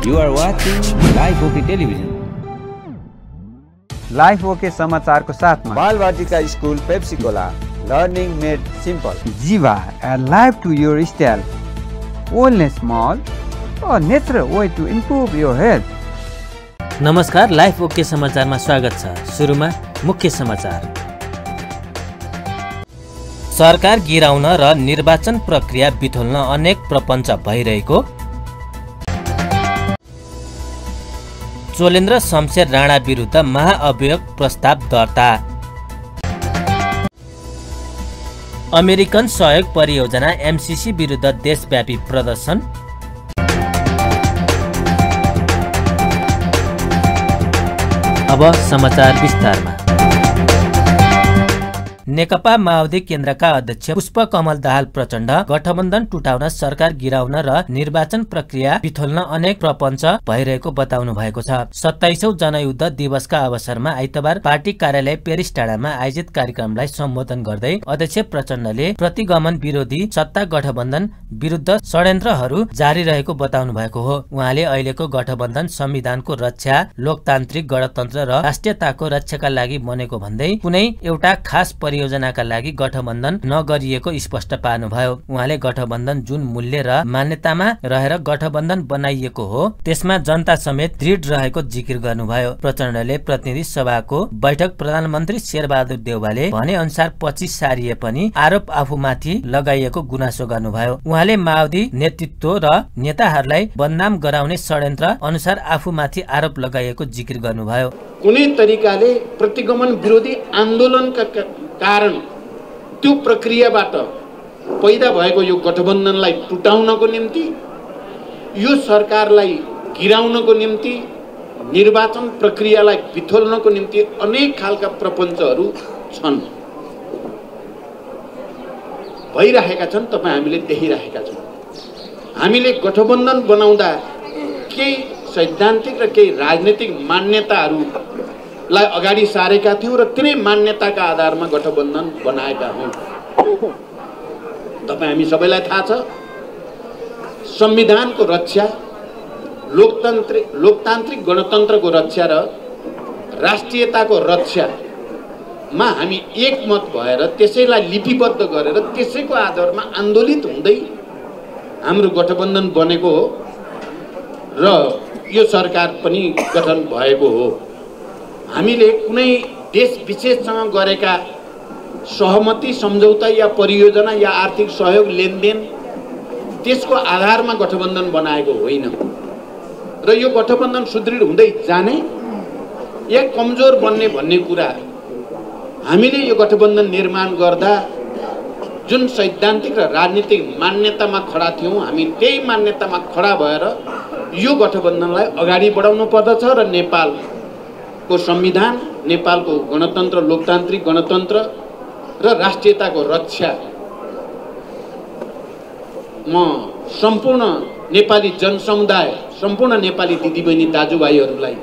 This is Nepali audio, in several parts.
You are watching Live OK Television. Life okay समाचारको साथमा Balvatika school Pepsicola learning made simple जीवा a life to your style wellness mall a natural way to improve your health. नमस्कार, लाइफ ओके समाचारमा स्वागत छ। सुरुमा मुख्य समाचार। सरकार गिराउन र निर्वाचन प्रक्रिया बिथोल्न अनेक प्रपञ्च भइरहेको, चोलेन्द्र शमशेर राणा विरुद्ध महाअभियोग प्रस्ताव दर्ता, अमेरिकन सहयोग परियोजना एमसीसी विरुद्ध देशव्यापी प्रदर्शन, अब समाचार विस्तारमा। नेकपा माओवादी केन्द्रका अध्यक्ष पुष्पकमल दाहाल प्रचण्ड गठबन्धन टुटाउन, सरकार गिराउन र निर्वाचन प्रक्रिया बिथोल्न अनेक प्रपञ्च भइरहेको बताउनु भएको छ। 27औं जनयुद्ध दिवसका अवसरमा आइतबार पार्टी कार्यालय पेरिस टाढामा आयोजित कार्यक्रमलाई सम्बोधन गर्दै अध्यक्ष प्रचण्डले प्रतिगमन विरोधी सत्ता गठबन्धन विरुद्ध षड्यन्त्रहरू जारी रहेको बताउनु भएको हो। उहाँले अहिलेको गठबन्धन संविधानको रक्षा, लोकतान्त्रिक गणतन्त्र र राष्ट्रियताको रक्षाका लागि बनेको भन्दै कुनै एउटा खास परियोजनाका लागि गठबन्धन नगरिएको स्पष्ट पार्नुभयो। उहाँले गठबन्धन जुन मूल्य र मान्यतामा रहेर गठबन्धन बनाइएको हो त्यसमा जनता समेत दृढ रहेको जिकिर गर्नुभयो। प्रचण्डले प्रतिनिधि सभाको बैठक प्रधानमन्त्री शेरबहादुर देउवाले भने अनुसार 25 सारिए पनि आरोप आफूमाथि लगाइएको गुनासो गर्नुभयो। उहाँले माओवादी नेतृत्व र नेताहरूलाई बदनाम गराउने षड्यन्त्र अनुसार आफूमाथि आरोप लगाइएको जिकिर गर्नुभयो। कुनै तरिकाले प्रतिगमन विरोधी आन्दोलनका कारण त्यो प्रक्रियाबाट पैदा भएको यो गठबन्धनलाई टुटाउनको निम्ति, यो सरकारलाई गिराउनको निम्ति, निर्वाचन प्रक्रियालाई बिथोल्नको निम्ति अनेक खालका प्रपञ्चहरू छन्, भइरहेका छन्। तपाईँ हामीले देखिरहेका छौँ। हामीले गठबन्धन बनाउँदा केही सैद्धान्तिक र केही राजनीतिक मान्यताहरूलाई अगाडि सारेका थियौँ र तिनै मान्यताका आधारमा गठबन्धन बनाएका हौँ। तपाईँ हामी सबैलाई थाहा छ, संविधानको रक्षा, लोकतान्त्रिक गणतन्त्रको रक्षा र राष्ट्रियताको रक्षामा हामी एकमत भएर त्यसैलाई लिपिबद्ध गरेर त्यसैको आधारमा आन्दोलित हुँदै हाम्रो गठबन्धन बनेको हो र यो सरकार पनि गठन भएको हो। हामीले कुनै देश विशेषसँग गरेका सहमति, सम्झौता या परियोजना या आर्थिक सहयोग, लेनदेन त्यसको आधारमा गठबन्धन बनाएको होइन र यो गठबन्धन सुदृढ हुँदै जाने या कमजोर बन्ने भन्ने कुरा हामीले यो गठबन्धन निर्माण गर्दा जुन सैद्धान्तिक र राजनीतिक मान्यतामा खडा थियौँ, हामी त्यही मान्यतामा खडा भएर यो गठबन्धनलाई अगाडि बढाउनु पर्दछ र नेपालको संविधान, नेपालको गणतन्त्र, लोकतान्त्रिक गणतन्त्र र राष्ट्रियताको रक्षा म सम्पूर्ण नेपाली जनसमुदाय, सम्पूर्ण नेपाली दिदीबहिनी दाजुभाइहरूलाई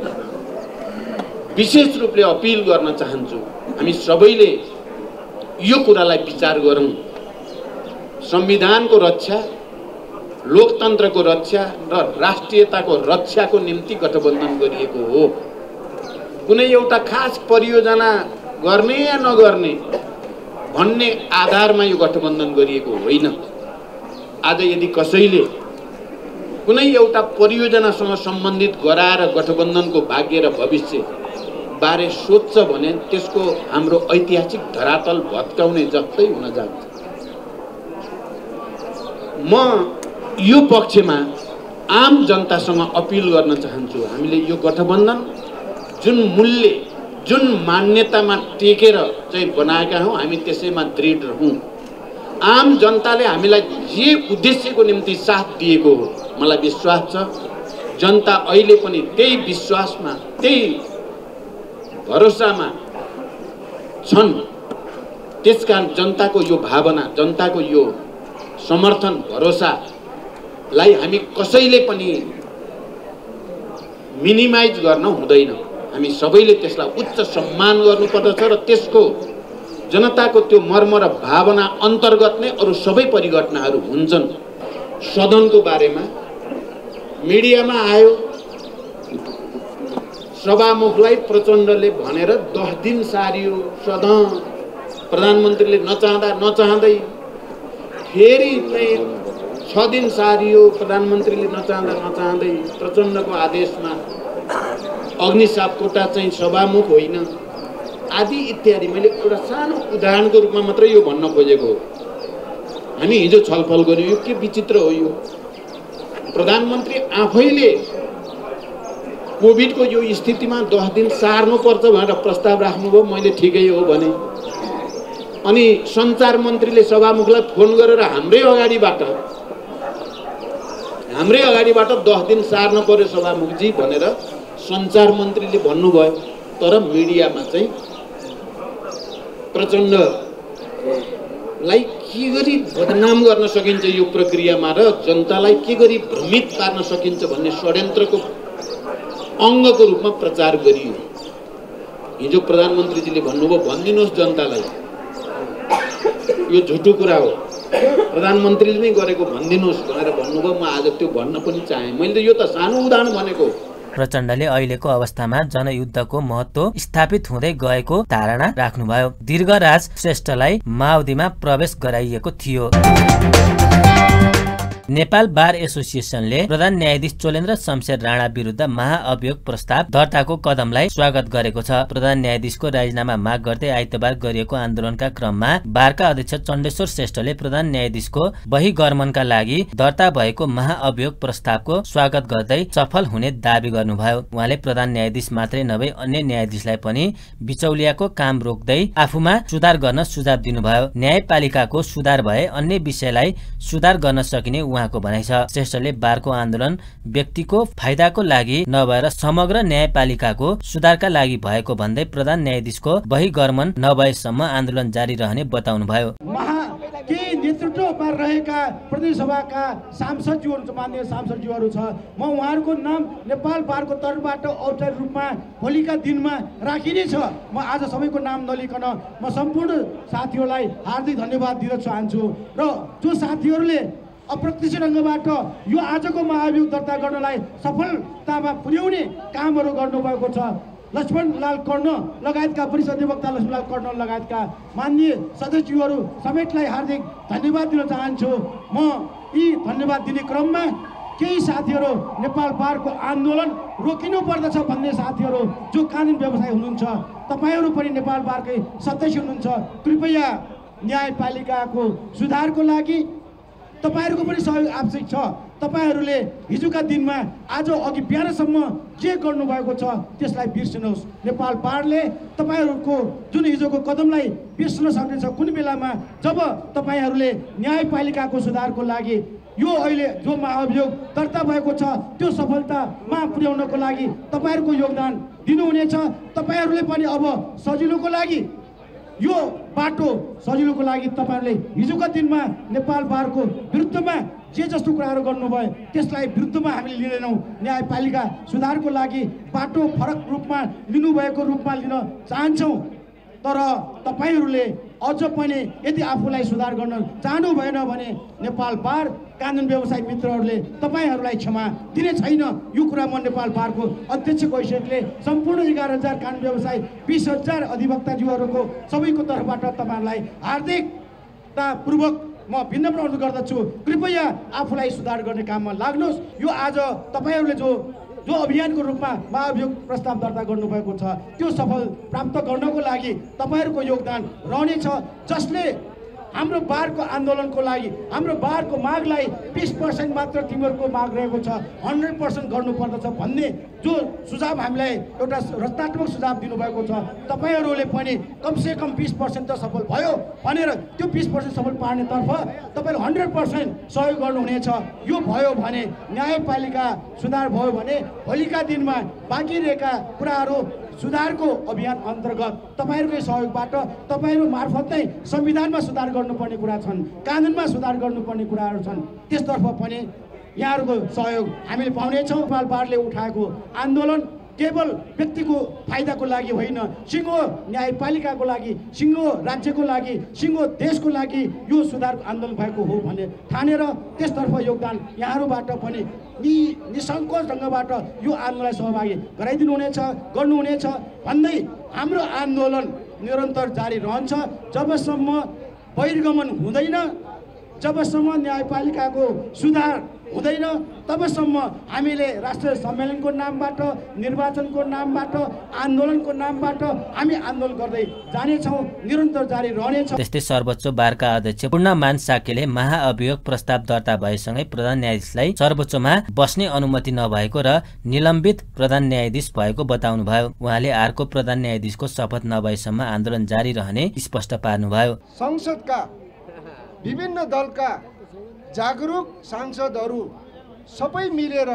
विशेष रूपले अपिल गर्न चाहन्छु। हामी सबैले यो कुरालाई विचार गरौँ। संविधानको रक्षा, लोकतन्त्रको रक्षा र राष्ट्रियताको रक्षाको निम्ति गठबन्धन गरिएको हो। कुनै एउटा खास परियोजना गर्ने या नगर्ने भन्ने आधारमा यो गठबन्धन गरिएको होइन। आज यदि कसैले कुनै एउटा परियोजनासँग सम्बन्धित गराएर गठबन्धनको भाग्य र भविष्य बारे सोच्छ भने त्यसको हाम्रो ऐतिहासिक धरातल भत्काउने जस्तै हुन जान्छ। म यो पक्षमा आम जनतासँग अपिल गर्न चाहन्छु। हामीले यो गठबन्धन जुन मूल्य, जुन मान्यतामा टेकेर चाहिँ बनाएका हौँ, हामी त्यसैमा दृढ रहौँ। आम जनताले हामीलाई जे उद्देश्यको निम्ति साथ दिएको हो, मलाई विश्वास छ जनता अहिले पनि त्यही विश्वासमा, त्यही भरोसामा छन्। त्यसकारण जनताको यो भावना, जनताको यो समर्थन, भरोसालाई हामी कसैले पनि मिनिमाइज गर्न हुँदैन। हामी सबैले त्यसलाई उच्च सम्मान गर्नुपर्दछ र त्यसको जनताको त्यो मर्म र भावना अन्तर्गत नै अरू सबै परिघटनाहरू हुन्छन्। सदनको बारेमा मिडियामा आयो, सभामुखलाई प्रचण्डले भनेर 10 दिन सारियो सधैँ प्रधानमन्त्रीले नचाहँदै फेरि चाहिँ 6 दिन सारियो प्रधानमन्त्रीले नचाहँदै प्रचण्डको आदेशमा अग्निसाप कोटा चाहिँ सभामुख होइन आदि इत्यादि। मैले एउटा सानो उदाहरणको रूपमा मात्रै यो भन्न खोजेको हो। हामी हिजो छलफल गर्यौँ, यो के विचित्र हो। यो प्रधानमन्त्री आफैले कोभिडको यो स्थितिमा 10 दिन सार्नुपर्छ भनेर प्रस्ताव राख्नुभयो, मैले ठिकै हो भने। अनि सञ्चार मन्त्रीले सभामुखलाई फोन गरेर हाम्रै अगाडिबाट 10 दिन सार्न पर्यो सभामुखजी भनेर सञ्चार मन्त्रीले भन्नुभयो। तर मिडियामा चाहिँ प्रचण्डलाई के गरी बदनाम गर्न सकिन्छ यो प्रक्रियामा र जनतालाई के गरी भ्रमित पार्न सकिन्छ भन्ने षड्यन्त्रको अङ्गको रूपमा प्रचार गरियो। हिजो प्रधानमन्त्रीजीले भन्नुभयो, भनिदिनुहोस् जनतालाई यो झुटो कुरा हो, प्रधानमन्त्रीले नै गरेको भनिदिनुहोस् भनेर भन्नुभयो। म आज त्यो भन्न पनि चाहेँ। मैले त यो त सानो उदाहरण भनेको। प्रचण्डले अहिलेको अवस्थामा जनयुद्धको महत्त्व स्थापित हुँदै गएको धारणा राख्नुभयो। दीर्घराज श्रेष्ठलाई माओवादीमा प्रवेश गराइएको थियो। नेपाल बार एसोसिएसनले प्रधान न्यायाधीश चोलेन्द्र शमशेर राणा विरुद्ध महाअभियोग प्रस्ताव दर्ताको कदमलाई स्वागत गरेको छ। प्रधान न्यायाधीशको राजीनामा माग गर्दै आइतबार गरिएको आन्दोलनका क्रममा बारका अध्यक्ष चण्डेश्वर श्रेष्ठले प्रधान न्यायाधीशको बहिगमनका लागि दर्ता भएको महाअभियोग प्रस्तावको स्वागत गर्दै सफल हुने दावी गर्नुभयो। उहाँले प्रधान न्यायाधीश मात्रै नभई अन्य न्यायाधीशलाई पनि बिचौलियाको काम रोक्दै आफूमा सुधार गर्न सुझाव दिनुभयो। न्यायपालिकाको सुधार भए अन्य विषयलाई सुधार गर्न सकिने उहाँको भनाइ छ। श्रेष्ठले बारको आन्दोलन व्यक्तिको फाइदाको लागि नभएर समग्र न्यायपालिकाको सुधारका लागि भएको भन्दै प्रधान न्यायाधीशको बहिगमन नभएसम्म आन्दोलन जारी रहने बताउनुभयो। केही नेतृत्वमा रहेका प्रदेश सभाका सांसदज्यूहरू, माननीय सांसदज्यूहरू छ, म उहाँहरूको नाम नेपाल बारको तर्फबाट औपचारिक रूपमा भोलिका दिनमा राखिने छ। म आज सबैको नाम नलिकन म सम्पूर्ण साथीहरूलाई हार्दिक धन्यवाद दिन चाहन्छु। र जो साथीहरूले अप्रत्यक्ष ढङ्गबाट यो आजको महाअभियोग दर्ता गर्नलाई सफलतामा पुर्याउने कामहरू गर्नुभएको छ। लक्ष्मणलाल कर्ण लगायतका वरिष्ठ अधिवक्ता लक्ष्मणलाल कर्ण लगायतका माननीय सदस्यहरू समेतलाई हार्दिक धन्यवाद दिन चाहन्छु। म यी धन्यवाद दिने क्रममा केही साथीहरू नेपाल बारको आन्दोलन रोकिनु पर्दछ भन्ने साथीहरू जो कानुन व्यवसायी हुनुहुन्छ, तपाईँहरू पनि नेपाल बारकै सदस्य हुनुहुन्छ, कृपया न्यायपालिकाको सुधारको लागि तपाईहरूको पनि सहयोग आवश्यक छ। तपाईहरूले हिजोका दिनमा आज अघि बिहानसम्म जे गर्नुभएको छ त्यसलाई बिर्सनुहोस्। नेपाल बारले तपाईहरूको जुन हिजोको कदमलाई बिर्सन सक्नेछ कुन बेलामा जब तपाईहरूले न्यायपालिकाको सुधारको लागि यो अहिले जो महाअभियोग दर्ता भएको छ त्यो सफलतामा पुर्याउनको लागि तपाईहरूको योगदान दिनुहुनेछ। तपाईहरूले पनि अब सजिलोको लागि यो बाटो सजिलोको लागि तपाईहरूले हिजोका दिनमा नेपाल बारको विरुद्धमा जे जस्तो कुराहरू गर्नुभयो त्यसलाई विरुद्धमा हामीले लिँदैनौँ। न्यायपालिका सुधारको लागि बाटो फरक रूपमा लिनुभएको रूपमा लिन चाहन्छौँ। तर तपाईहरूले अझ पनि यदि आफूलाई सुधार गर्न चाहनु भएन भने नेपाल बार कानुन व्यवसायी मित्रहरूले तपाईहरूलाई क्षमा दिने छैन। यो कुरा म नेपाल बारको अध्यक्षको हैसियतले सम्पूर्ण 11,000 कानुन व्यवसायी 20,000 अधिवक्ताज्यूहरूको सबैको तर्फबाट तपाईहरूलाई हार्दिकतापूर्वक म विनम्र अनुरोध गर्दछु, कृपया आफूलाई सुधार गर्ने काममा लाग्नुहोस्। यो आज तपाईहरूले जो अभियानको रूपमा महाअभियोग प्रस्ताव दर्ता गर्नुभएको छ त्यो सफल प्राप्त गर्नको लागि तपाईहरूको योगदान रहनेछ, जसले हाम्रो बारको आन्दोलनको लागि हाम्रो बारको मागलाई 20% मात्र तिमीहरूको माग रहेको छ, 100% गर्नुपर्दछ भन्ने जो सुझाव हामीलाई एउटा रचनात्मक सुझाव दिनुभएको छ। तपाईहरूले पनि कमसेकम 20% त सफल भयो भनेर त्यो 20% सफल पार्नेतर्फ तपाईँले 100% सहयोग गर्नुहुनेछ। यो भयो भने न्यायपालिका सुधार भयो भने भोलिका दिनमा बाँकी रहेका कुराहरू सुधारको अभियान अन्तर्गत तपाईँहरूकै सहयोगबाट तपाईँहरू मार्फत नै संविधानमा सुधार गर्नुपर्ने कुरा छन्, कानुनमा सुधार गर्नुपर्ने कुराहरू छन्, त्यसतर्फ पनि यहाँहरूको सहयोग हामीले पाउनेछौँ। नेपाल बारले उठाएको आन्दोलन केवल व्यक्तिको फाइदाको लागि होइन, सिङ्गो न्यायपालिकाको लागि, सिङ्गो राज्यको लागि, सिङ्गो देशको लागि यो सुधार आन्दोलन भएको हो भन्ने ठानेर त्यसतर्फ योगदान यहाँहरूबाट पनि निसङ्कोच ढङ्गबाट यो आन्दोलनलाई सहभागी गराइदिनुहुनेछ, गर्नुहुनेछ भन्दै हाम्रो आन्दोलन निरन्तर जारी रहन्छ जबसम्म बहिर्गमन हुँदैन, जबसम्म न्यायपालिकाको सुधार हुँदैन, तबसम्म हामीले राष्ट्रिय सम्मेलनको नामबाट, निर्वाचनको नामबाट, आन्दोलनको नामबाट हामी आन्दोलन गर्दै जानेछौँ, निरन्तर जारी रहनेछ। त्यस्तै सर्वोच्च बारका अध्यक्ष पूर्णमान साकेले महाअभियोग प्रस्ताव दर्ता भएसँगै प्रधान न्यायाधीशलाई सर्वोच्चमा बस्ने अनुमति नभएको र निलम्बित प्रधान न्यायाधीश भएको बताउनुभयो। उहाँले अर्को प्रधान न्यायाधीशको शपथ नभएसम्म आन्दोलन जारी रहने स्पष्ट पार्नुभयो। संसदका विभिन्न दलका जागरुक सांसदहरू सबै मिलेर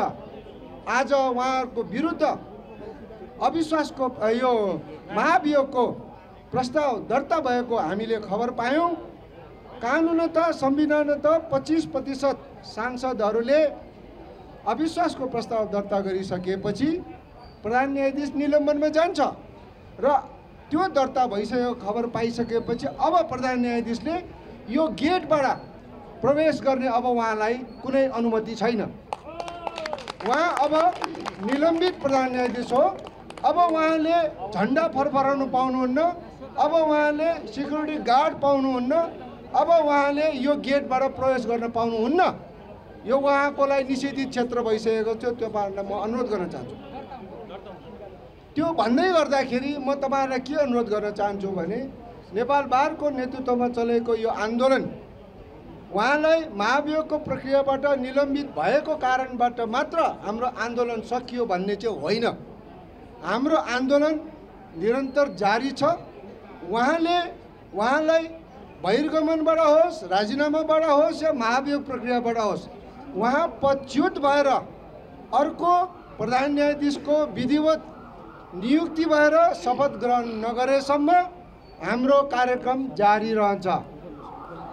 आज उहाँहरूको विरुद्ध अविश्वासको यो महाभियोगको प्रस्ताव दर्ता भएको हामीले खबर पायौँ। कानुनत संविधानत 25% सांसदहरूले अविश्वासको प्रस्ताव दर्ता गरिसकेपछि प्रधान न्यायाधीश निलम्बनमा जान्छ र त्यो दर्ता भइसकेको खबर पाइसकेपछि अब प्रधान न्यायाधीशले यो गेटबाट प्रवेश गर्ने अब उहाँलाई कुनै अनुमति छैन। उहाँ अब निलम्बित प्रधान न्यायाधीश हो। अब उहाँले झन्डा फरफराउनु पाउनुहुन्न, अब उहाँले सिक्युरिटी गार्ड पाउनुहुन्न, अब उहाँले यो गेटबाट प्रवेश गर्न पाउनुहुन्न। यो उहाँको लागि निषेधित क्षेत्र भइसकेको थियो। त्यो पार्टीलाई म अनुरोध गर्न चाहन्छु। त्यो भन्दै गर्दाखेरि म तपाईँहरूलाई के अनुरोध गर्न चाहन्छु भने नेपाल बारको नेतृत्वमा चलेको यो आन्दोलन उहाँलाई महाभियोगको प्रक्रियाबाट निलम्बित भएको कारणबाट मात्र हाम्रो आन्दोलन सकियो भन्ने चाहिँ होइन। हाम्रो आन्दोलन निरन्तर जारी छ। उहाँलाई बहिर्गमनबाट होस्, राजीनामाबाट होस् या महाभियोग प्रक्रियाबाट होस्, उहाँ पदच्युत भएर अर्को प्रधान न्यायाधीशको विधिवत नियुक्ति भएर शपथ ग्रहण नगरेसम्म हाम्रो कार्यक्रम जारी रहन्छ।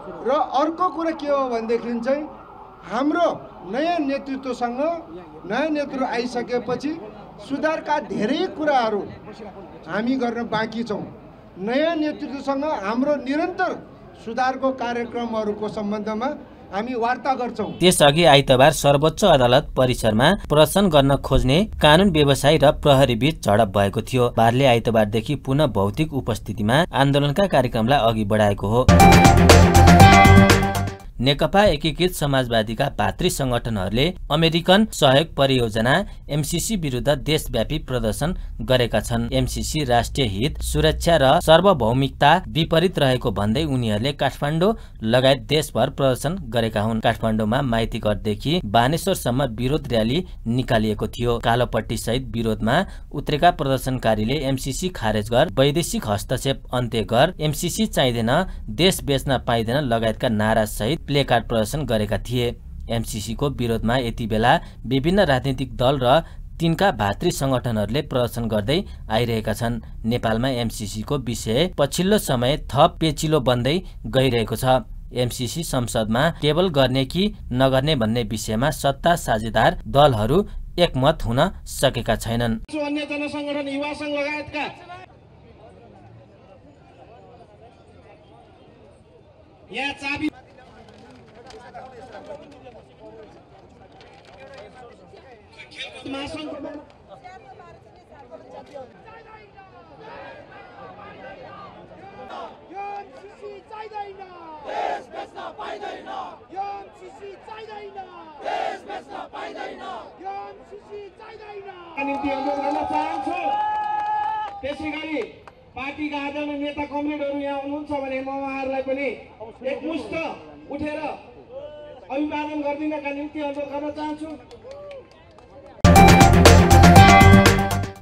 र अर्को कुरा के हो भनेदेखि चाहिँ हाम्रो नयाँ नेतृत्वसँग नयाँ नेतृत्व आइसकेपछि सुधारका धेरै कुराहरू हामी गर्न बाँकी छौँ। नयाँ नेतृत्वसँग हाम्रो निरन्तर सुधारको कार्यक्रमहरूको सम्बन्धमा हामी वार्ता गर्छौँ। त्यसअघि आइतबार सर्वोच्च अदालत परिसरमा प्रदर्शन गर्न खोज्ने कानुन व्यवसायी र प्रहरी बीच झडप भएको थियो। बारले आइतबारदेखि पुनः भौतिक उपस्थितिमा आन्दोलनका कार्यक्रमलाई अघि बढाएको हो। नेकपा एकीकृत समाजवादीका भातृ संगठनहरूले अमेरिकन सहयोग परियोजना एमसीसी विरुद्ध देशव्यापी प्रदर्शन गरेका छन्। एमसीसी राष्ट्रिय हित, सुरक्षा र सार्वभौमिकता विपरीत रहेको भन्दै उनीहरूले काठमाडौँ लगायत देशभर प्रदर्शन गरेका हुन्। काठमाडौँमा माइतीघरदेखि बानेश्वरसम्म विरोध र्याली निकालिएको थियो। कालोपट्टी सहित विरोधमा उत्रेका प्रदर्शनकारीले एमसीसी खारेज गर, वैदेशिक हस्तक्षेप अन्त्य गर, एमसीसी चाहिँदैन, देश बेच्न पाइँदैन लगायतका नारा सहित प्लेकार्ड प्रदर्शन गरेका थिए। एमसीसी को विरोधमा यति बेला विभिन्न राजनीतिक दल र तिनका भातृ संगठनहरूले प्रदर्शन गर्दै आइरहेका छन्। नेपालमा एमसीसी को विषय पछिल्लो समय थप पेचिलो बन्दै गइरहेको छ। एमसीसी संसदमा टेबल गर्ने कि नगर्ने भन्ने विषयमा सत्ता साझेदार दलहरू एकमत हुन सकेका छैनन्। अन्य जनसंगठन युवा संघ लगायतका यहाँ चाबी त्यसै गरी पार्टीका आदरणीय नेता कमरेडहरू यहाँ हुनुहुन्छ भने म उहाँहरूलाई पनि एकमुष्ट उठेर अभिवादन गरिदिनका निम्ति अनुरोध गर्न चाहन्छु।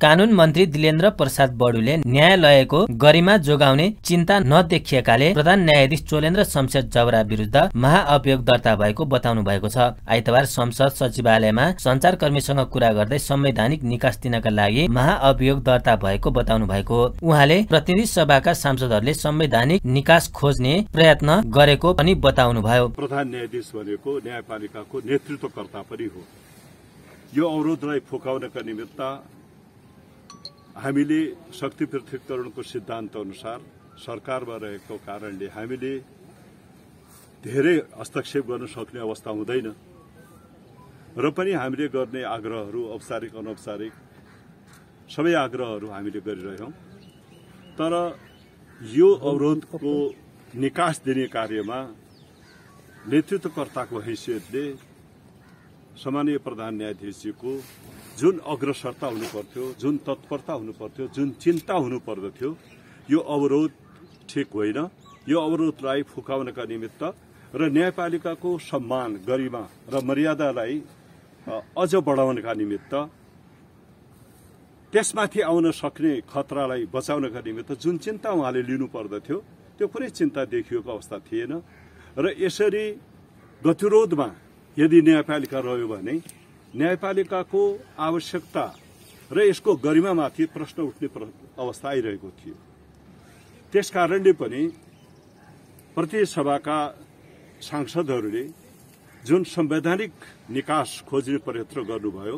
कानून मन्त्री दिलेन्द्र प्रसाद बडुले न्यायालयको गरिमा जोगाउने चिन्ता नदेखिएकाले प्रधान न्यायाधीश चोलेन्द्र शमशेर जबरा विरुद्ध महाअभियोग दर्ता भएको बताउनु भएको छ। आइतबार संसद सचिवालयमा सञ्चारकर्मीसँग कुरा गर्दै संवैधानिक निकास दिनका लागि महाअभियोग दर्ता भएको बताउनु भएको हो। उहाँले प्रतिनिधि सभाका सांसदहरूले संवैधानिक निकास खोज्ने प्रयत्न गरेको पनि बताउनु भयो। प्रधान न्यायाधीश भनेको न्यायपालिकाको नेतृत्वकर्ता पनि हो। यो अवरोधलाई फुकाउनका निमित्त हामीले शक्ति पृथक्करणको सिद्धान्त अनुसार सरकारमा रहेको कारणले हामीले धेरै हस्तक्षेप गर्न सक्ने अवस्था हुँदैन र पनि हामीले गर्ने आग्रहहरू औपचारिक अनौपचारिक सबै आग्रहहरू हामीले गरिरहेछौं। तर यो अवरोधको निकास दिने कार्यमा नेतृत्वकर्ताको हैसियतले सम्माननीय प्रधान न्यायाधीशजीको जुन अग्रसरता हुनुपर्थ्यो, जुन तत्परता हुनुपर्थ्यो, जुन चिन्ता हुनुपर्दथ्यो, यो अवरोध ठिक होइन। यो अवरोधलाई फुकाउनका निमित्त र न्यायपालिकाको सम्मान, गरिमा र मर्यादालाई अझ बढाउनका निमित्त, त्यसमाथि आउन सक्ने खतरालाई बचाउनका निमित्त जुन चिन्ता उहाँले लिनुपर्दथ्यो त्यो कुनै चिन्ता देखिएको अवस्था थिएन र यसरी गतिरोधमा यदि न्यायपालिका रह्यो भने न्यायपालिकाको आवश्यकता र यसको गरिमामाथि प्रश्न उठ्ने अवस्था आइरहेको थियो। त्यसकारणले पनि प्रतिनिधि सभाका सांसदहरूले जुन संवैधानिक निकास खोज्ने प्रयत्न गर्नुभयो,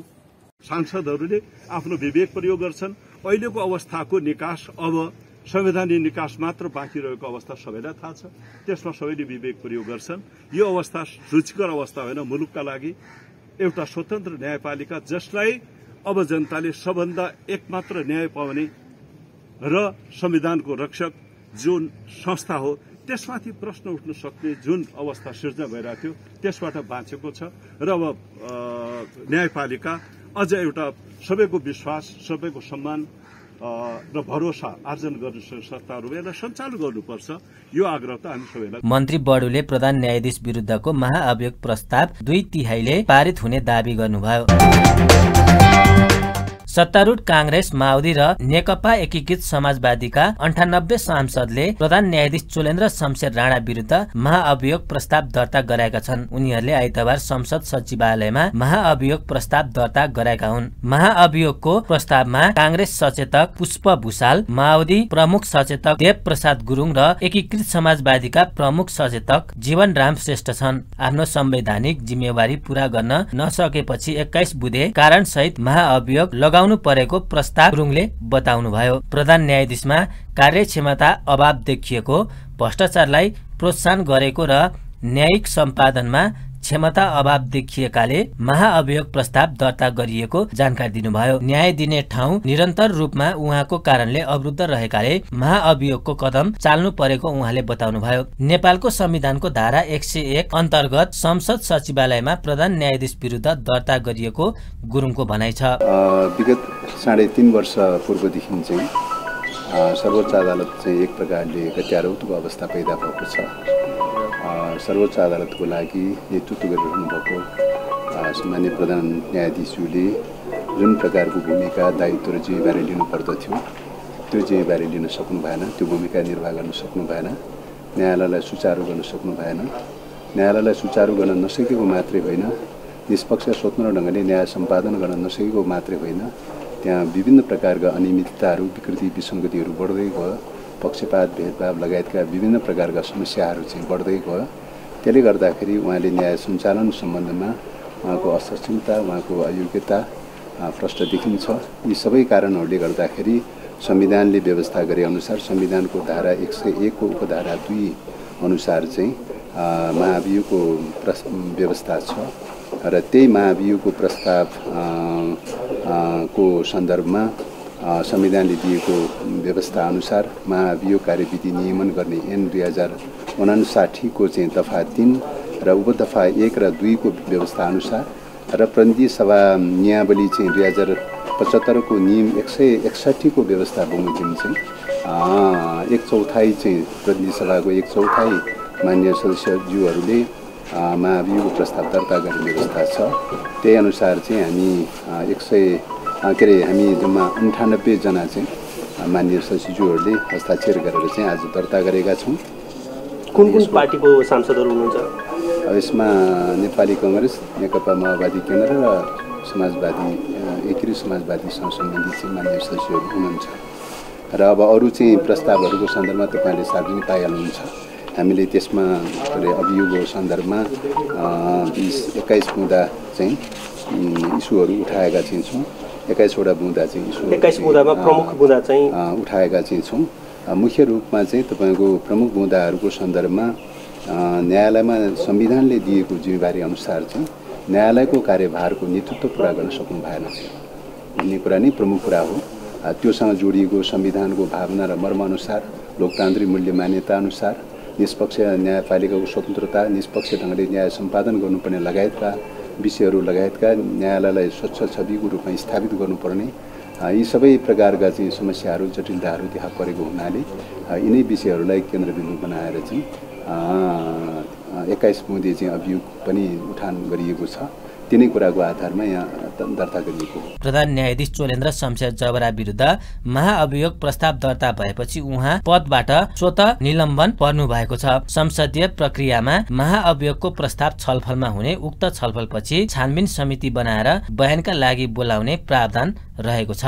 सांसदहरूले आफ्नो विवेक प्रयोग गर्छन्। अहिलेको अवस्थाको निकास अब संवैधानिक निकास मात्र बाँकी रहेको अवस्था सबैलाई थाहा छ। त्यसमा सबैले विवेक प्रयोग गर्छन्। यो अवस्था रुचिकर अवस्था होइन मुलुकका लागि। एउटा स्वतन्त्र न्यायपालिका जसलाई अब जनताले सबभन्दा एकमात्र न्याय पाउने र संविधानको रक्षक जुन संस्था हो त्यसमाथि प्रश्न उठ्न सक्ने जुन अवस्था सिर्जना भइरहेको थियो त्यसबाट बाँचेको छ र अब न्यायपालिका अझ एउटा सबैको विश्वास, सबैको सम्मान र भरोसा आर्जन गर्ने संस्थाहरू यसलाई सञ्चालन गर्नुपर्छ। यो आग्रह त हामी सबैलाई। मन्त्री बडुले प्रधान न्यायाधीश विरुद्धको महाअभियोग प्रस्ताव 2/3 पारित हुने दावी गर्नुभयो। सत्तारूढ कांग्रेस, माओवादी र नेकपा एकीकृत समाजवादीका 98 सांसदले प्रधान न्यायाधीश चोलेन्द्र शमशेर राणा विरुद्ध महाअभियोग प्रस्ताव दर्ता गराएका छन्। उनीहरूले आइतबार संसद सचिवालयमा महाअभियोग प्रस्ताव दर्ता गराएका हुन्। महाअभियोगको प्रस्तावमा कांग्रेस सचेतक पुष्प भुषाल, माओवादी प्रमुख सचेतक देव प्रसाद गुरुङ र एकीकृत समाजवादीका प्रमुख सचेतक जीवन राम श्रेष्ठ छन्। आफ्नो संवैधानिक जिम्मेवारी पूरा गर्न नसकेपछि 21 बुधे कारण सहित महाअभियोग लगाउनु परेको प्रस्ताव गुरुङले बताउनुभयो। प्रधान न्यायाधीशमा कार्यक्षमता अभाव देखिएको, भ्रष्टाचारलाई प्रोत्साहन गरेको र न्यायिक सम्पादनमा क्षमता अभाव देखिएकाले महाअभियोग प्रस्ताव दर्ता गरिएको जानकारी दिनुभयो। न्याय दिने ठाउँ निरन्तर रूपमा उहाँको कारणले अवरुद्ध रहेकाले महाअभियोगको कदम चाल्नु परेको उहाँले बताउनुभयो। नेपालको संविधानको धारा 101 अन्तर्गत संसद सचिवालयमा प्रधान न्यायाधीश विरुद्ध दर्ता गरिएको गुरुङको भनाइ छ। विगत 3.5 वर्ष पूर्वदेखि चाहिँ सर्वोच्च अदालत चाहिँ एक प्रकारले गत्यारोधको अवस्था पैदा भएको छ। सर्वोच्च अदालतको लागि नेतृत्व गरिरहनु भएको सम्माननीय प्रधान न्यायाधीशले जुन प्रकारको भूमिका, दायित्व र जिम्मेवारी लिनुपर्दथ्यो त्यो जिम्मेवारी लिन सक्नु भएन, त्यो भूमिका निर्वाह गर्न सक्नु भएन, न्यायालयलाई सुचारू गर्न सक्नु भएन। न्यायालयलाई सुचारू गर्न नसकेको मात्रै होइन, निष्पक्ष स्वतन्त्र ढङ्गले न्याय सम्पादन गर्न नसकेको मात्रै होइन, त्यहाँ विभिन्न प्रकारका अनियमितताहरू, विकृति, विसङ्गतिहरू बढ्दै गयो। पक्षपात, भेदभाव लगायतका विभिन्न प्रकारका समस्याहरू चाहिँ बढ्दै गयो। त्यसले गर्दाखेरि उहाँले न्याय सञ्चालन सम्बन्धमा उहाँको असक्षमता, उहाँको अयोग्यता प्रष्ट देखिन्छ। यी सबै कारणहरूले गर्दाखेरि संविधानले व्यवस्था गरे अनुसार संविधानको धारा 101 को उपधारा 2 अनुसार चाहिँ महाअभियोगको व्यवस्था छ र त्यही महाअभियोगको प्रस्ताव को सन्दर्भमा संविधानले दिएको व्यवस्था अनुसार महाअभियोग कार्यविधि नियमन गर्ने ऐन 2059 को चाहिँ दफा 3 र उपदफा 1 र 2 को व्यवस्था अनुसार र प्रतिनिधि सभा नियमावली चाहिँ 2075 को नियम 161 को व्यवस्था बमोजिम चाहिँ 1/4 चाहिँ प्रतिनिधि सभाको 1/4 मान्य सदस्यज्यूहरूले महाअभियोगको प्रस्ताव दर्ता गर्ने व्यवस्था छ। त्यही अनुसार चाहिँ हामी हामी जम्मा 98 जना चाहिँ मान्य सदस्यज्यूहरूले हस्ताक्षर गरेर चाहिँ आज दर्ता गरेका छौँ। कुन पार्टीको सांसदहरू हुनुहुन्छ? यसमा नेपाली कांग्रेस, नेकपा माओवादी केन्द्र र समाजवादी एकीकृत समाजवादीसँग सम्बन्धित चाहिँ मान्य सदस्यहरू हुनुहुन्छ। र अब अरू चाहिँ प्रस्तावहरूको सन्दर्भमा तपाईँले सार्वजनिक पाइहाल्नुहुन्छ। हामीले त्यसमा अभियोगको सन्दर्भमा 21 मुद्दा चाहिँ इस्युहरू उठाएका छौँ। 21वटा बुँदा चाहिँ 21 बुँदामा प्रमुख बुँदा चाहिँ उठाएका चाहिँ छौँ। मुख्य रूपमा चाहिँ तपाईँको प्रमुख बुँदाहरूको सन्दर्भमा न्यायालयमा संविधानले दिएको जिम्मेवारी अनुसार चाहिँ न्यायालयको कार्यभारको नेतृत्व पुरा गर्न सक्नु भएन भन्ने कुरा नै प्रमुख कुरा हो। त्योसँग जोडिएको संविधानको भावना र मर्मअनुसार लोकतान्त्रिक मूल्य मान्यता अनुसार निष्पक्ष न्यायपालिकाको स्वतन्त्रता, निष्पक्ष ढङ्गले न्याय सम्पादन गर्नुपर्ने लगायतका विषयहरू लगायतका न्यायालयलाई स्वच्छ छविको रूपमा स्थापित गर्नुपर्ने यी सबै प्रकारका चाहिँ समस्याहरू जटिलताहरू त्यहाँ परेको हुनाले यिनै विषयहरूलाई केन्द्रबिन्दु बनाएर चाहिँ 21 बुँदे चाहिँ अभियोग पनि उठान गरिएको छ। तिनै कुराको आधारमा यहाँ दर्ता गरिएको हो। प्रधान न्यायाधीश चोलेन्द्र शमशेर जबरा विरुद्ध महाअभियोग प्रस्ताव दर्ता भएपछि उहाँ पदबाट स्वतः निलम्बन पर्नु भएको छ। संसदीय प्रक्रियामा महाअभियोगको प्रस्ताव छलफलमा हुने उक्त छलफलपछि छानबिन समिति बनाएर बयानका लागि बोलाउने प्रावधान रहेको छ।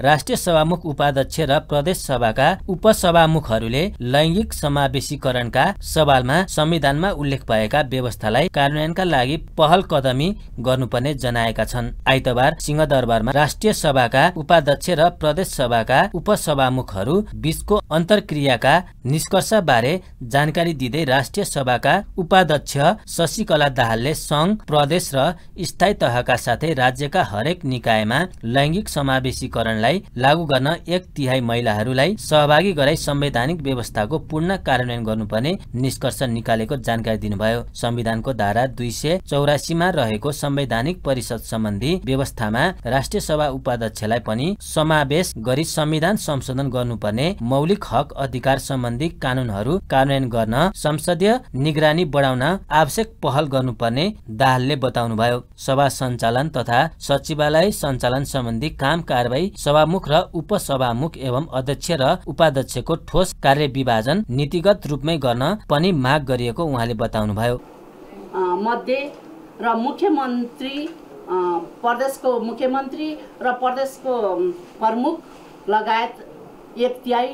राष्ट्रिय सभामुख उपाध्यक्ष र प्रदेश सभाका उपसभामुखहरूले लैंगिक समावेशीकरणका सवालमा संविधानमा उल्लेख भएका व्यवस्थालाई कार्यान्वयनका लागि पहल कदमी गर्नुपर्ने जनाएका छन्। आइतबार सिंहदरबारमा राष्ट्रिय सभाका उपाध्यक्ष र प्रदेश सभाका उपसभामुखहरू बीचको अन्तर्क्रियाका निष्कर्ष बारे जानकारी दिँदै राष्ट्रिय सभाका उपाध्यक्ष शशिकला दाहालले संघ, प्रदेश र स्थायी तहका साथै राज्यका हरेक निकायमा लैंगिक समावेशीकरणलाई लागू गर्न 1/3 महिलाहरूलाई सहभागी गराई संवैधानिक व्यवस्थाको पूर्ण कार्यान्वयन गर्नुपर्ने निष्कर्ष निकालेको जानकारी दिनुभयो। संविधानको धारा 284 मा रहेको संवैधानिक परिषद सम्बन्धी व्यवस्थामा राष्ट्रिय सभा उपाध्यक्षलाई पनि समावेश गरी संविधान संशोधन गर्नुपर्ने, मौलिक हक अधिकार सम्बन्धी कानूनहरू कार्यान्वयन गर्न संसदीय निगरानी बढाउन आवश्यक पहल गर्नुपर्ने दाहालले बताउनुभयो। सभा सञ्चालन तथा सचिवालय सञ्चालन सम्बन्धी काम कारबाही सभामुख र उपसभामुख एवं अध्यक्ष र उपाध्यक्षको ठोस कार्य विभाजन नीतिगत रूपमै गर्न पनि माग गरिएको उहाँले बताउनुभयो। मध्ये र मुख्यमन्त्री, प्रदेशको मुख्यमन्त्री र प्रदेशको प्रमुख लगायत 1/3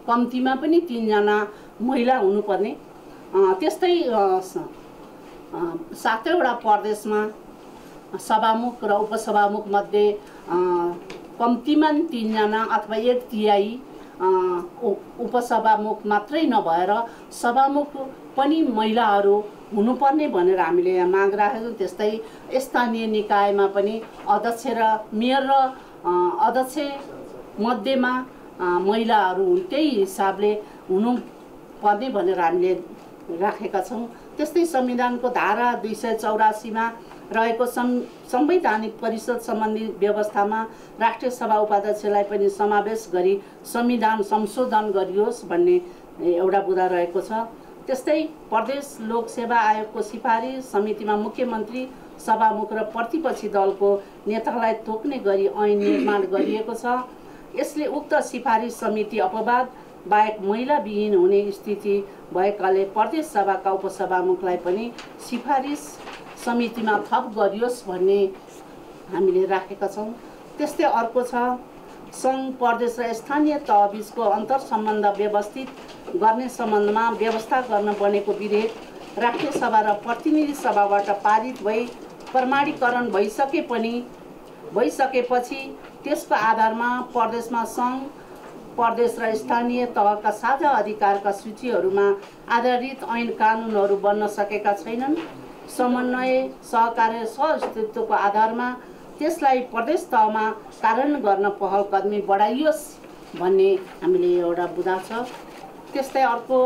कम्तीमा पनि 3 जना महिला हुनुपर्ने, त्यस्तै 7वटा प्रदेशमा सभामुख र उपसभामुख मध्ये कम्तीमा 3 जना अथवा 1/3 उपसभामुख मात्रै नभएर सभामुख पनि महिलाहरू हुनुपर्ने भनेर हामीले यहाँ माग राखेको। त्यस्तै स्थानीय निकायमा पनि अध्यक्ष र मेयर र अध्यक्ष मध्येमा महिलाहरू त्यही हिसाबले हुनुपर्ने भनेर हामीले राखेका छौँ। त्यस्तै संविधानको धारा 284 मा रहेको संवैधानिक परिषद सम्बन्धी व्यवस्थामा राष्ट्रिय सभा उपाध्यक्षलाई पनि समावेश गरी संविधान संशोधन गरियोस् भन्ने एउटा बुँदा रहेको छ। त्यस्तै प्रदेश लोकसेवा आयोगको सिफारिस समितिमा मुख्यमन्त्री, सभामुख र प्रतिपक्षी दलको नेतालाई तोक्ने गरी ऐन निर्माण गरिएको छ। यसले उक्त सिफारिस समिति अपवाद बाहेक महिला विहीन हुने स्थिति भएकाले प्रदेश सभाका उपसभामुखलाई पनि सिफारिस समितिमा थप गरियोस् भन्ने हामीले राखेका छौँ। त्यस्तै अर्को छ सङ्घ, प्रदेश र स्थानीय तहबीचको अन्तर सम्बन्ध व्यवस्थित गर्ने सम्बन्धमा व्यवस्था गर्न बनेको विधेयक राष्ट्रिय सभा र प्रतिनिधि सभाबाट पारित भई प्रमाणीकरण भइसकेपछि त्यसको आधारमा प्रदेशमा सङ्घ, प्रदेश र स्थानीय तहका साझा अधिकारका सूचीहरूमा आधारित ऐन कानुनहरू बन्न सकेका छैनन्। समन्वय, सहकार्य, सहअस्तित्वको आधारमा त्यसलाई प्रदेश तहमा कार्यान्वयन गर्न पहल कदमी बढाइयोस् भन्ने हामीले एउटा बुँदा छ। त्यस्तै अर्को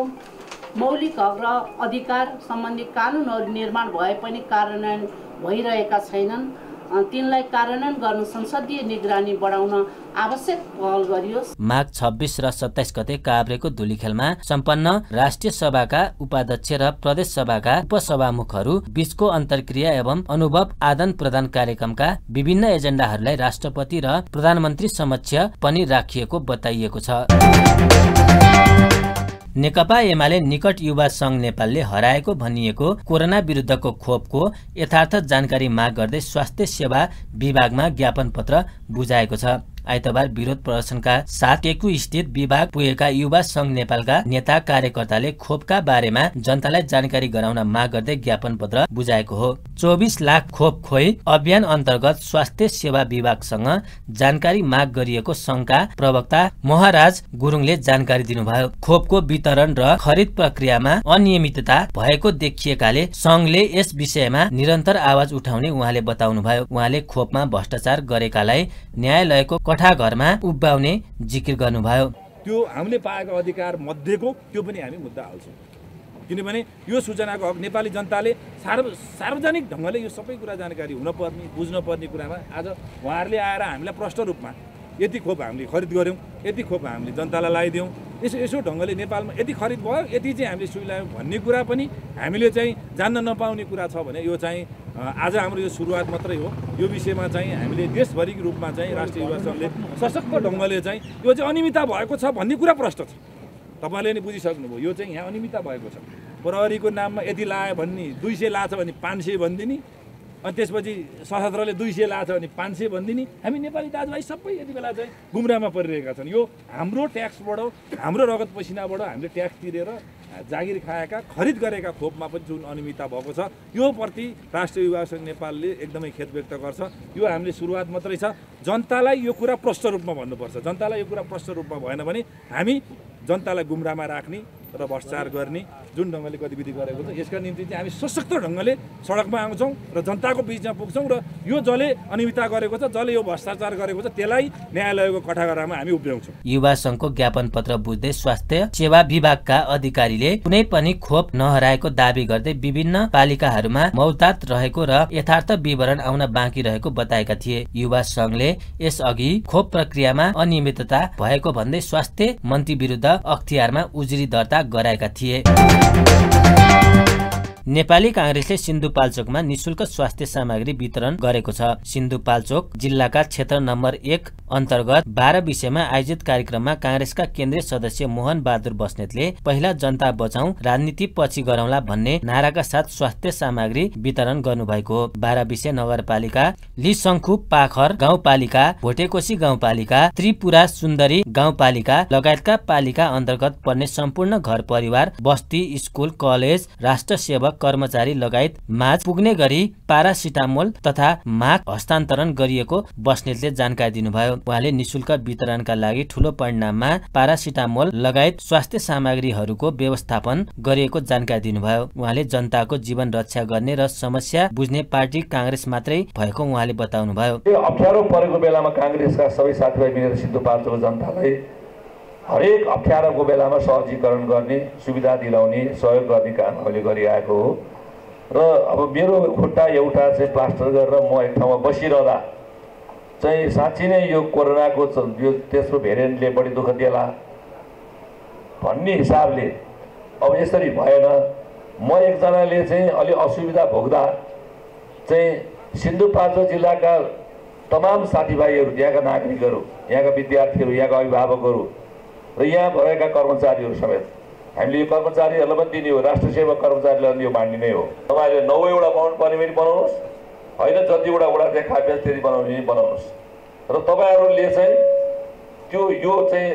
मौलिक हक र अधिकार सम्बन्धी कानुनहरू निर्माण भए पनि कार्यान्वयन भइरहेका छैनन्, तिनलाई कार्यान्वयन गर्न संसदीय निगरानी बढाउन आवश्यक पहल गरियोस्। माघ 26 र 27 गते काभ्रेको धुलीखेलमा सम्पन्न राष्ट्रिय सभाका उपाध्यक्ष र प्रदेश सभाका उपसभामुखहरू बीचको अन्तर्क्रिया एवं अनुभव आदान प्रदान कार्यक्रमका विभिन्न एजेन्डाहरूलाई राष्ट्रपति र प्रधानमन्त्री समक्ष पनि राखिएको बताइएको छ। नेकपा एमाले निकट युवा संघ नेपालले हराएको भनिएको कोरोना विरुद्धको खोपको यथार्थ जानकारी माग गर्दै स्वास्थ्य सेवा विभागमा ज्ञापन पत्र बुझाएको छ। आइतबार विरोध प्रदर्शनका साथ टेकु स्थित विभाग पुगेका युवा संघ नेपालका नेता कार्यकर्ताले खोपका बारेमा जनतालाई जानकारी गराउन माग गर्दै ज्ञापन पत्र बुझाएको हो। 24 लाख खोप खोइ अभियान अन्तर्गत स्वास्थ्य सेवा विभागसँग जानकारी माग गरिएको संघका प्रवक्ता महाराज गुरुङले जानकारी दिनुभयो। खोपको वितरण र खरिद प्रक्रियामा अनियमितता भएको देखिएकाले संघले यस विषयमा निरन्तर आवाज उठाउने उहाँले बताउनुभयो। उहाँले खोपमा भ्रष्टाचार गरेकालाई न्यायालयको कठाघरमा उभ्याउने जिकिर गर्नुभयो। त्यो हामीले पाएको अधिकार मध्येको त्यो पनि हामी मुद्दा हाल्छौँ, किनभने यो सूचनाको हक नेपाली जनताले सार्वजनिक ढङ्गले यो सबै कुरा जानकारी हुनपर्ने बुझ्नुपर्ने कुरामा आज उहाँहरूले आएर हामीलाई प्रष्ट रूपमा यति खोप हामीले खरिद गऱ्यौँ, यति खोप हामीले जनतालाई लगाइदियौँ, यसो ढङ्गले नेपालमा यति खरिद भयो, यति चाहिँ हामीले सुई लगायौँ भन्ने कुरा पनि हामीले चाहिँ जान्न नपाउने कुरा छ भने यो चाहिँ आज हाम्रो यो सुरुवात मात्रै हो। यो विषयमा चाहिँ हामीले देशभरिको रूपमा चाहिँ राष्ट्रिय युवा सङ्घले सशक्त ढङ्गले चाहिँ यो चाहिँ अनियमितता भएको छ भन्ने कुरा प्रष्ट छ। तपाईँले नि बुझिसक्नुभयो, यो चाहिँ यहाँ अनियमितता भएको छ। प्रहरीको नाममा यति लायो भन्ने 200 लाछ भने 500 भनिदिने, अनि त्यसपछि सशस्त्रले 200 लाछ भने 500 भनिदिने। हामी नेपाली दाजुभाइ सबै यति बेला चाहिँ गुमराहमा परिरहेका छन्। यो हाम्रो ट्याक्सबाट, हाम्रो रगत पसिनाबाट हामीले ट्याक्स तिरेर जागिर खाएका खरिद गरेका खोपमा पनि जुन अनियमितता भएको छ यो प्रति राष्ट्रिय युवा सङ्घ नेपालले एकदमै खेद व्यक्त गर्छ। यो हामीले सुरुवात मात्रै छ। जनतालाई यो कुरा प्रष्ट रूपमा भन्नुपर्छ। जनतालाई यो कुरा प्रष्ट रूपमा भएन भने हामी जनतालाई गुमराहमा राख्ने र भ्रष्टाचार गर्ने जुन ढङ्गले गतिविधि गरेको छ यसका निम्ति चाहिँ हामी सशक्त ढङ्गले सडकमा आउँछौँ र जनताको बिचमा पुग्छौँ र यो जसले अनियमितता गरेको छ, जसले यो भ्रष्टाचार गरेको छ त्यसलाई न्यायालयको कठाघरामा हामी उभ्याउँछौँ। युवा सङ्घको ज्ञापन पत्र बुझ्दै स्वास्थ्य सेवा विभागका अधिकारीले कुनै पनि खोप नहराएको दावी गर्दै विभिन्न पालिकाहरूमा मौतात रहेको र यथार्थ विवरण आउन बाँकी रहेको बताएका थिए। युवा सङ्घले यसअघि खोप प्रक्रियामा अनियमितता भएको भन्दै स्वास्थ्य मन्त्री विरुद्ध अख्तियारमा उजुरी दर्ता गराएका थिए। नेपाली कांग्रेसले सिन्धुपाल्चोकमा निशुल्क स्वास्थ्य सामग्री वितरण गरेको छ। सिन्धुपाल्चोक जिल्लाका क्षेत्र नम्बर 1 अन्तर्गत 12 विषयमा आयोजित कार्यक्रममा कांग्रेसका केन्द्रीय सदस्य मोहन बहादुर बस्नेतले पहिला जनता बचाऊ राजनीति पछि गरौँला भन्ने नाराका साथ स्वास्थ्य सामग्री वितरण गर्नुभएको हो। 12 विषय नगरपालिका लिसङ्खु पाखर गाउँपालिका, भोटेकोशी गाउँपालिका, त्रिपुरा सुन्दरी गाउँपालिका लगायतका पालिका अन्तर्गत पर्ने सम्पूर्ण घर परिवार, बस्ती, स्कुल, कलेज, राष्ट्र सेवक, कर्मचारी लगायत माझ पुग्ने गरी पारासिटामोल तथा माग हस्तान्तरण गरिएको बस्नेतले जानकारी दिनुभयो। उहाँले निशुल्क वितरणका लागि ठूलो परिणाममा पारासिटामोल लगायत स्वास्थ्य सामग्रीहरूको व्यवस्थापन गरिएको जानकारी दिनुभयो। उहाँले जनताको जीवन रक्षा गर्ने र समस्या बुझ्ने पार्टी कांग्रेस मात्रै भएको उहाँले बताउनुभयो। अप्ठ्यारो परेको बेलामा कांग्रेसका सबै साथीभाइ मिलेर सिन्धुपाल्चोक जनतालाई हरेक अप्ठ्यारोको बेलामा सहजीकरण गर्ने, सुविधा दिलाउने, सहयोग गर्ने काम हामीले गरिआएको हो। र अब मेरो खुट्टा एउटा चाहिँ प्लास्टर गरेर म एक ठाउँमा बसिरहँदा चाहिँ साँच्चै नै यो कोरोनाको यो तेस्रो भेरिएन्टले बढी दुःख दिएला भन्ने हिसाबले अब यसरी भएन। म एकजनाले चाहिँ अलि असुविधा भोग्दा चाहिँ सिन्धुपाल्चोक जिल्लाका तमाम साथीभाइहरू, यहाँका नागरिकहरू, यहाँका विद्यार्थीहरू, यहाँका अभिभावकहरू र यहाँ भएका कर्मचारीहरू समेत हामीले यो कर्मचारीहरूलाई पनि दिने हो। राष्ट्र सेवक कर्मचारीलाई पनि यो बाँड्ने नै हो। तपाईँले 9 वटा बनाउनु पर्ने पनि बनाउनुहोस्, होइन जतिवटा वडा चाहिँ खाद्य त्यति बनाउने पनि बनाउनुहोस्। र तपाईँहरूले चाहिँ यो चाहिँ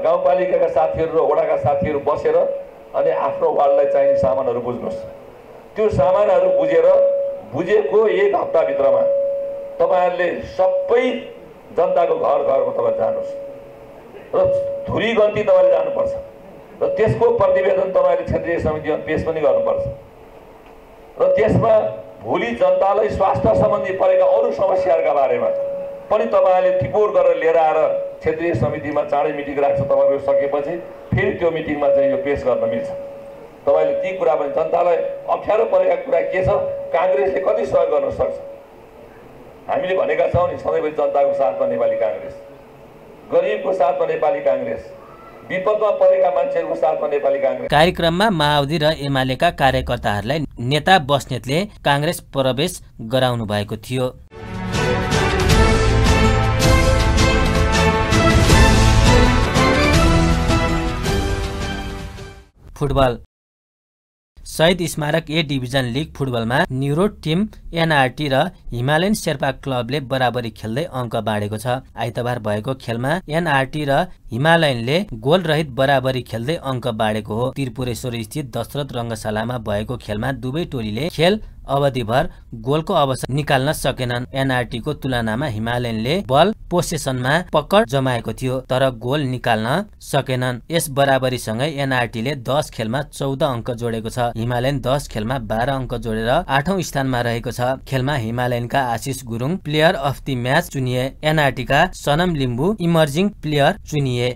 गाउँपालिकाका साथीहरू र वडाका साथीहरू बसेर अनि आफ्नो वार्डलाई चाहिने सामानहरू बुझ्नुहोस्। त्यो सामानहरू बुझेको 1 हप्ताभित्रमा तपाईँहरूले सबै जनताको घर घरमा तपाईँ जानुहोस् र धुरी गन्ती तपाईँले जानुपर्छ र त्यसको प्रतिवेदन तपाईँले क्षेत्रीय समितिमा पेश पनि गर्नुपर्छ। र त्यसमा भोलि जनतालाई स्वास्थ्य सम्बन्धी परेका अरू समस्याहरूका बारेमा पनि तपाईँले टिपोर गरेर लिएर आएर क्षेत्रीय समितिमा चाँडै मिटिङ राख्छ। तपाईँको सकेपछि फेरि त्यो मिटिङमा चाहिँ यो पेश गर्न मिल्छ। तपाईँले ती कुरा पनि जनतालाई अप्ठ्यारो परेका कुरा के छ, काङ्ग्रेसले कति सहयोग गर्न सक्छ। हामीले भनेका छौँ नि, सधैँभरि जनताको साथमा नेपाली काङ्ग्रेस, गरिबको साथमा नेपाली काङ्ग्रेस, विपदमा परेका मान्छेहरूको साथमा नेपाली काङ्ग्रेस। कार्यक्रममा माओवादी र एमालेका कार्यकर्ताहरूलाई नेता बस्नेतले कांग्रेस प्रवेश गराउनु भएको थियो। फुटबल शहीद स्मारक ए डिभिजन लिग फुटबलमा न्युरो टिम एनआरटी र हिमालयन शेर्पा क्लबले बराबरी खेल्दै अङ्क बाँडेको छ। आइतबार भएको खेलमा एनआरटी र हिमालयनले गोल रहित बराबरी खेल्दै अङ्क बाँडेको हो। त्रिपुरेश्वर स्थित दशरथ रङ्गशालामा भएको खेलमा दुवै टोलीले खेल अवधिभर गोलको अवसर निकाल्न सकेनन्। एनआरटी को तुलनामा हिमालयनले बल पोसेसनमा पकड जमाएको थियो तर गोल निकाल्न सकेनन्। यस बराबरीसँगै एनआरटीले 10 खेलमा 14 अङ्क जोडेको छ। हिमालयन 10 खेलमा 12 अङ्क जोडेर 8औं स्थानमा रहेको छ। खेलमा हिमालयनका Ashish Gurung player of the match चुनिए। एनआरटीका सनम लिम्बू इमर्जिङ प्लेयर चुनिए।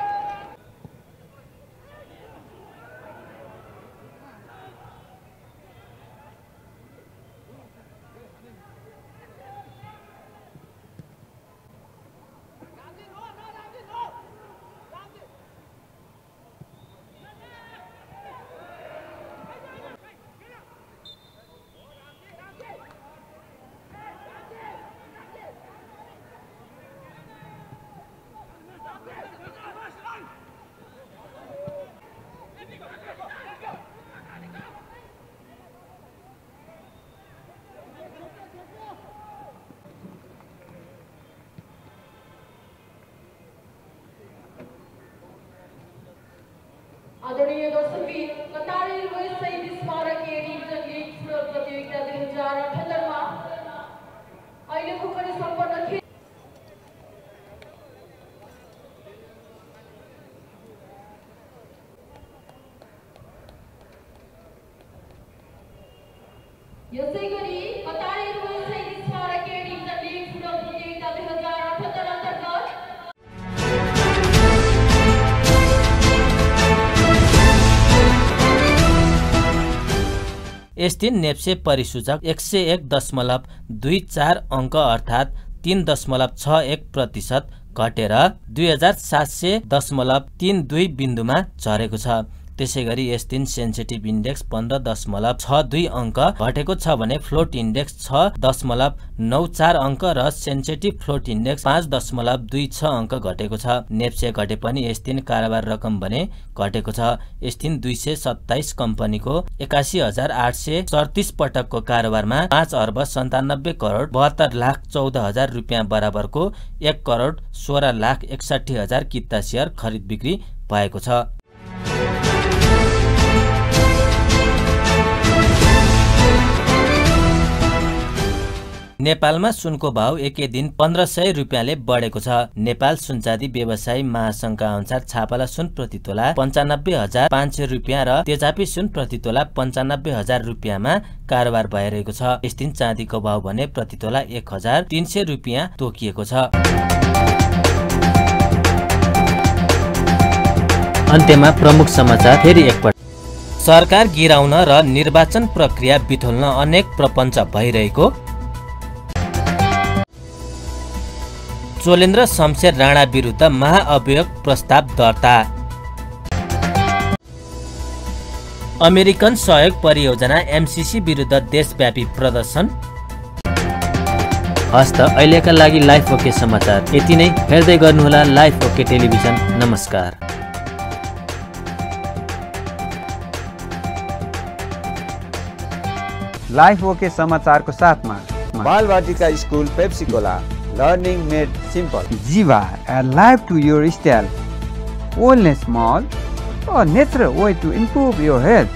आदरणीय दर्शकबिन कतारी रोहित शहीद स्मारकीय डिभिजन लिग फुटबल प्रतियोगिता 2078 मा अहिलेको पनि सम्पन्न खेल यसैगरी कतारी रोहित शहीद स्मारकीय डिभिजन लिग फुटबल प्रतियोगिता 2078 अन्तर्गत यस दिन नेप्से परिसूचक 101.24 अङ्क अर्थात् 3.61% घटेर 2700.32 बिन्दुमा झरेको छ। त्यसैगरी यस दिन सेन्सिटिभ इन्डेक्स 15.62 अङ्क घटेको छ भने फ्लोट इन्डेक्स 6.94 अङ्क र सेन्सिटिभ फ्लोट इन्डेक्स 5.26 अङ्क घटेको छ। नेप्से घटे पनि यस दिन कारोबार रकम भने घटेको छ। यस दिन 227 कम्पनीको 81,837 पटकको कारोबारमा 5 अर्ब 97 करोड 72 लाख 14 हजार रुपियाँ बराबरको 1 करोड 16 लाख 61 हजार किता सेयर खरिद बिक्री भएको छ। नेपालमा सुनको भाव एकै दिन 1500 रुपियाँले बढेको छ। नेपाल सुनचाँदी व्यवसायी महासंघका अनुसार छापाला सुन प्रति तोला 95,500 रुपियाँ र तेजापी सुन प्रति तोला 95,000 रुपियाँमा कारोबार भइरहेको छ। यस दिन चाँदीको भाव भने प्रति तोला 1,300 रुपियाँ तोकिएको छ। अन्त्यमा प्रमुख समाचार फेरि एकपटक। सरकार गिराउन र निर्वाचन प्रक्रिया बिथोल्न अनेक प्रपञ्च भइरहेको। चोलेन्द्र शमशेर राणा विरुद्ध महाअभियोग प्रस्ताव दर्ता। अमेरिकन सहयोग परियोजना एमसीसी विरुद्ध देशव्यापी प्रदर्शन। हस्त अहिलेका लागि लाइफ ओके समाचार यति नै। हेर्दै गर्नुहोला लाइफ ओके टेलिभिजन। नमस्कार। लाइफ ओके समाचारको साथमा Balvatika school Pepsicola learning made simple. Jiva, a life to your style. Wellness Mall, a natural way to improve your health.